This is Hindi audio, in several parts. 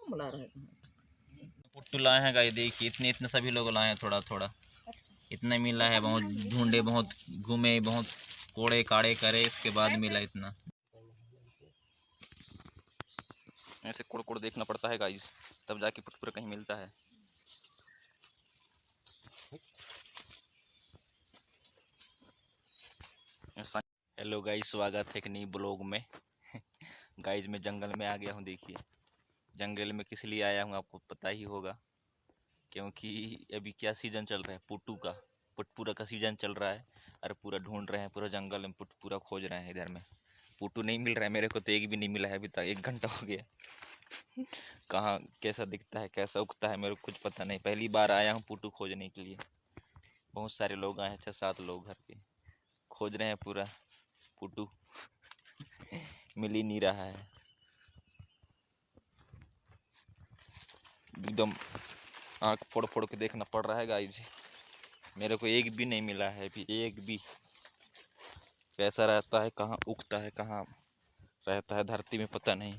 बुला रहे हैं। पुट्टू लाए हैं गाइस, देखिए इतने इतने सभी लोग लाए हैं, थोड़ा थोड़ा इतना मिला है। बहुत ढूंढे, बहुत घूमे, बहुत कोड़े काड़े करे, इसके बाद मिला इतना। ऐसे कोड़ कोड़ देखना पड़ता है गाइस, तब जाके पुटपुरा कहीं मिलता है। हेलो गाइस, स्वागत है एक नई ब्लॉग में। गाइस मैं जंगल में आ गया हूँ। देखिए जंगल में किस लिए आया हूँ आपको पता ही होगा, क्योंकि अभी क्या सीज़न चल रहा है, पुट्टू का, पुटपुरा का सीज़न चल रहा है। अरे पूरा ढूंढ रहे हैं, पूरा जंगल में पुटपुरा खोज रहे हैं। इधर में पुट्टू नहीं मिल रहा है, मेरे को तो एक भी नहीं मिला है अभी तक। 1 घंटा हो गया। कहाँ कैसा दिखता है, कैसा उगता है, मेरे को कुछ पता नहीं। पहली बार आया हूँ पुट्टू खोजने के लिए। बहुत सारे लोग आए हैं, 6-7 लोग घर पे खोज रहे हैं पूरा पुट्टू। मिल ही नहीं रहा है एकदम। आँख फोड़ फोड़ के देखना पड़ रहा है गाइस। मेरे को एक भी नहीं मिला है अभी, एक भी। कैसा रहता है, कहाँ उगता है, कहाँ रहता है धरती में, पता नहीं।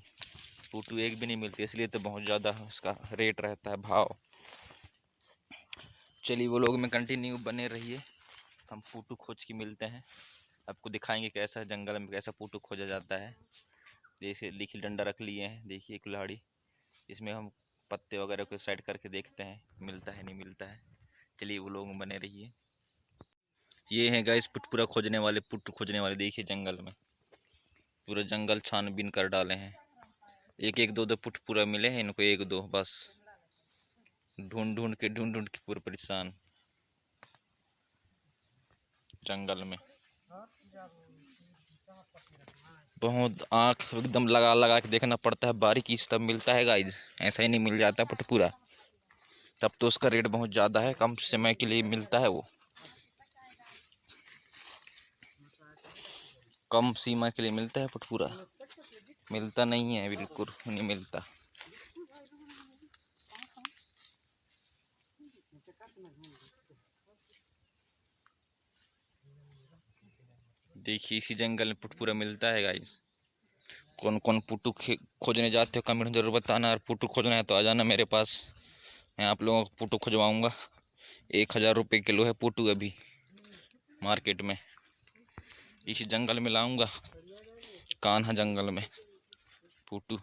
पुट्टू एक भी नहीं मिलती, इसलिए तो बहुत ज़्यादा उसका रेट रहता है, भाव। चलिए वो लोग में कंटिन्यू बने रहिए, हम पुट्टू खोज के मिलते हैं। आपको दिखाएंगे कैसा जंगल में कैसा पुट्टू खोजा जाता है। जैसे देखिए डंडा रख लिए हैं, देखिए कुल्हाड़ी, इसमें हम पत्ते वगैरह को साइड करके देखते हैं मिलता है नहीं मिलता है। चलिए वो लोग में बने रहिए। ये हैं गाइस पुटपुरा खोजने वाले, पुट्टू खोजने वाले। देखिए जंगल में पूरा जंगल छानबीन कर डाले हैं। एक एक दो दो पुटपुरा मिले हैं इनको, एक दो बस। ढूंढ ढूंढ के पूरे परेशान जंगल में। बहुत आँख एकदम लगा लगा के देखना पड़ता है, बारीकी से तब मिलता है गाइस। ऐसा ही नहीं मिल जाता पुटपुरा, तब तो उसका रेट बहुत ज़्यादा है। कम समय के लिए मिलता है वो, कम सीमा के लिए मिलता है पुटपुरा। मिलता नहीं है, बिल्कुल नहीं मिलता। देखिए इसी जंगल में पुटपुरा मिलता है गाइस। कौन कौन पुट्टू खोजने जाते हो कमेंट में जरूर बताना। और पुट्टू खोजना है तो आ जाना मेरे पास, मैं आप लोगों को पुट्टू खुजवाऊँगा। 1000 रुपये किलो है पुट्टू अभी मार्केट में। इसी जंगल में लाऊंगा, कान्हा जंगल में पुट्टू।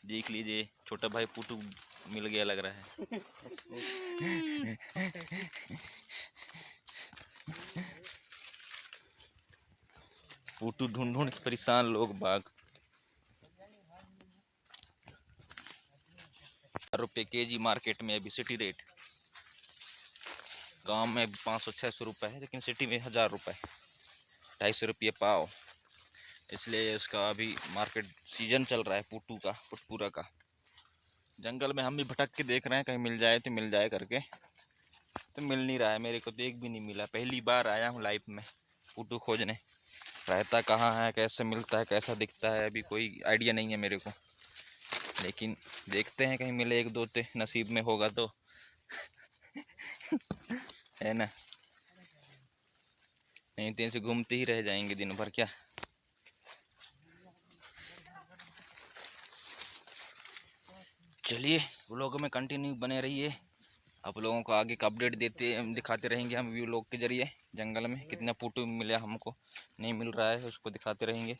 देख लीजिए छोटा भाई, पुट्टू मिल गया लग रहा है। पुट्टू ढूंढ ढूंढ के परेशान लोग बाग। ₹1 kg मार्केट में अभी सिटी रेट। गांव में 500-600 रुपये है, लेकिन सिटी में 1000 रुपये, 250 रुपये पाव। इसलिए उसका अभी मार्केट सीजन चल रहा है पुट्टू का, पुटपुरा का। जंगल में हम भी भटक के देख रहे हैं, कहीं मिल जाए तो मिल जाए करके, तो मिल नहीं रहा है। मेरे को तो एक भी नहीं मिला। पहली बार आया हूँ लाइफ में पुट्टू खोजने। रहता कहाँ है, कैसे मिलता है, कैसा दिखता है, अभी कोई आइडिया नहीं है मेरे को। लेकिन देखते हैं कहीं मिले एक दो तो, नसीब में होगा तो। है ना, नहीं तो ऐसे घूमते ही रह जाएंगे दिन भर क्या। चलिए व्लॉग में कंटिन्यू बने रहिए, आप लोगों को आगे का अपडेट दिखाते रहेंगे हम व्लॉग के जरिए। जंगल में कितना पुट्टू मिला हमको, नहीं मिल रहा है, उसको दिखाते रहेंगे।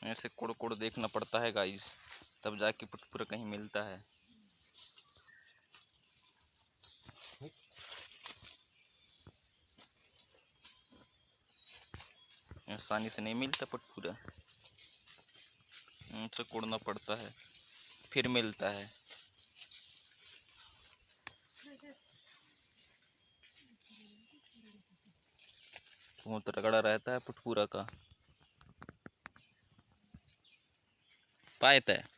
ऐसे कोड़ कोड़ देखना पड़ता है गाइस, तब जाके पुटपुरा कहीं मिलता है। आसानी से नहीं मिलता पुटपुरा, उनसे कोड़ना पड़ता है फिर मिलता है। बहुत रगड़ा रहता है पुटपुरा का, पायता है।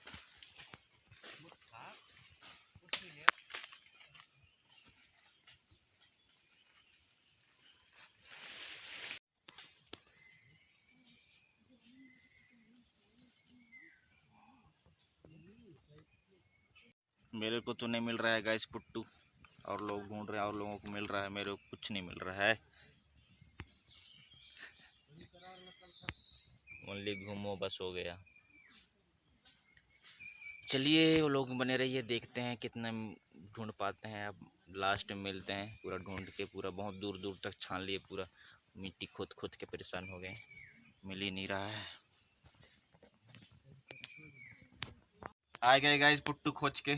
मेरे को तो नहीं मिल रहा है गाइस पुट्टू, और लोग ढूंढ रहे हैं और लोगों को मिल रहा है, मेरे को कुछ नहीं मिल रहा है। ओनली घूमो बस हो गया। चलिए वो लोग बने रहिए, देखते हैं कितना ढूंढ पाते हैं। अब लास्ट में मिलते हैं, पूरा ढूंढ के पूरा बहुत दूर दूर तक छान लिए, पूरा मिट्टी खोद खोद के परेशान हो गए, मिल ही नहीं रहा है। आ गए गाइस पुट्टू खोज के,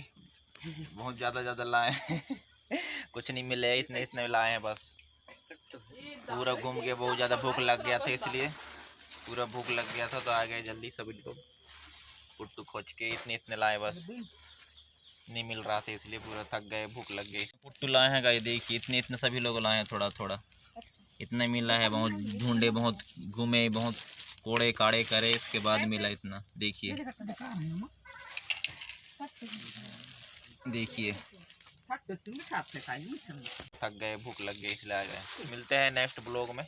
बहुत ज़्यादा लाए कुछ नहीं मिले, इतने इतने लाए हैं बस। पूरा घूम के बहुत ज़्यादा भूख लग गया था, इसलिए पूरा भूख लग गया था तो आ गए जल्दी सभी लोग। पुट्टू खोज के इतने इतने लाए, बस नहीं मिल रहा था इसलिए पूरा थक गए, भूख लग गई। पुट्टू लाए हैं गाइस, देखिए इतने इतने सभी लोग लाए हैं, थोड़ा थोड़ा इतना मिला है। बहुत ढूंढे, बहुत घूमे, बहुत कोड़े काड़े करे, इसके बाद मिला इतना। देखिए देखिए थक गए, भूख लग गई इसलिए आ गए। मिलते हैं नेक्स्ट ब्लॉग में।